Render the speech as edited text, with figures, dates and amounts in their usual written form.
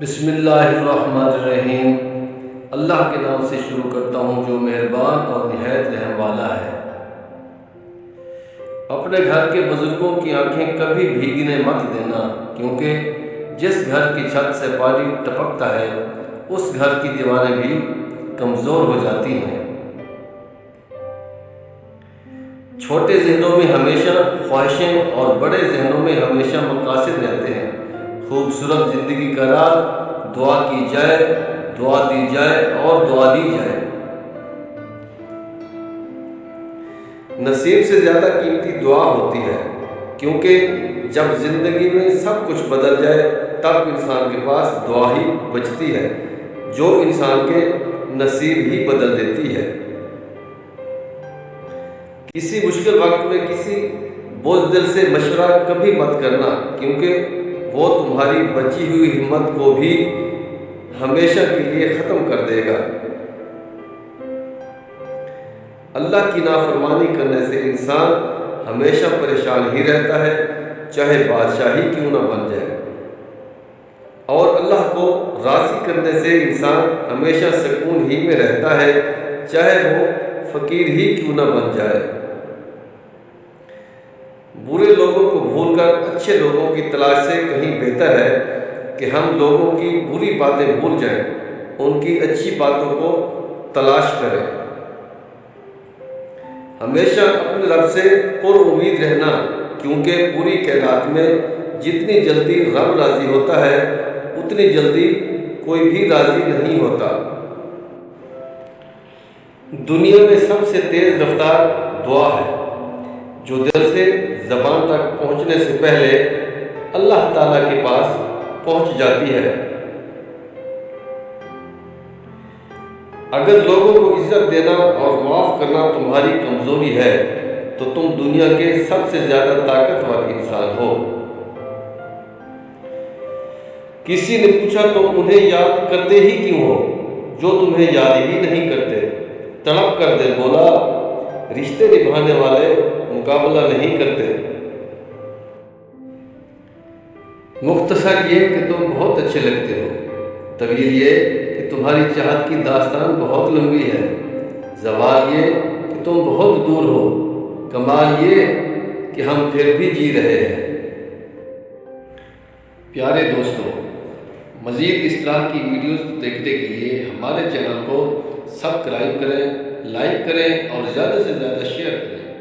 بسم اللہ الرحمن الرحیم۔ اللہ کے نام سے شروع کرتا ہوں جو مہربان اور نہایت رحم والا ہے۔ اپنے گھر کے بزرگوں کی آنکھیں کبھی بھیگنے مت دینا، کیونکہ جس گھر کی چھت سے پانی ٹپکتا ہے اس گھر کی دیواریں بھی کمزور ہو جاتی ہیں۔ چھوٹے ذہنوں میں ہمیشہ خواہشیں اور بڑے ذہنوں میں ہمیشہ مقاصد رہتے ہیں۔ خوبصورت زندگی کا راز دعا کی جائے، دعا دی جائے اور دعا دی جائے۔ نصیب سے زیادہ قیمتی دعا ہوتی ہے، کیونکہ جب زندگی میں سب کچھ بدل جائے تب انسان کے پاس دعا ہی بچتی ہے، جو انسان کے نصیب ہی بدل دیتی ہے۔ کسی مشکل وقت میں کسی بزدل سے مشورہ کبھی مت کرنا، کیونکہ وہ تمہاری بچی ہوئی ہمت کو بھی ہمیشہ کے لیے ختم کر دے گا۔ اللہ کی نافرمانی کرنے سے انسان ہمیشہ پریشان ہی رہتا ہے، چاہے بادشاہ ہی کیوں نہ بن جائے، اور اللہ کو راضی کرنے سے انسان ہمیشہ سکون ہی میں رہتا ہے، چاہے وہ فقیر ہی کیوں نہ بن جائے۔ برے لوگوں کو بھول کر اچھے لوگوں کی تلاش سے کہیں بہتر ہے کہ ہم لوگوں کی بری باتیں بھول جائیں، ان کی اچھی باتوں کو تلاش کریں۔ ہمیشہ اپنے رب سے پر امید رہنا، کیونکہ پوری کائنات میں جتنی جلدی رب راضی ہوتا ہے اتنی جلدی کوئی بھی راضی نہیں ہوتا۔ دنیا میں سب سے تیز رفتار دعا ہے، جو دل سے زبان تک پہنچنے سے پہلے اللہ تعالیٰ کے پاس پہنچ جاتی ہے۔ اگر لوگوں کو عزت دینا اور معاف کرنا تمہاری کمزوری ہے تو تم دنیا کے سب سے زیادہ طاقتور انسان ہو۔ کسی نے پوچھا تم انہیں یاد کرتے ہی کیوں ہو جو تمہیں یاد ہی نہیں کرتے؟ تڑپ کر دل بولا، رشتے نبھانے والے مقابلہ نہیں کرتے۔ مختصر یہ کہ تم بہت اچھے لگتے ہو، طویل یہ کہ تمہاری چاہت کی داستان بہت لمبی ہے، زوال یہ کہ تم بہت دور ہو، کمال یہ کہ ہم پھر بھی جی رہے ہیں۔ پیارے دوستو، مزید اس طرح کی ویڈیوز دیکھنے کے لیے ہمارے چینل کو سبسکرائب کریں، لائک کریں اور زیادہ سے زیادہ شیئر کریں۔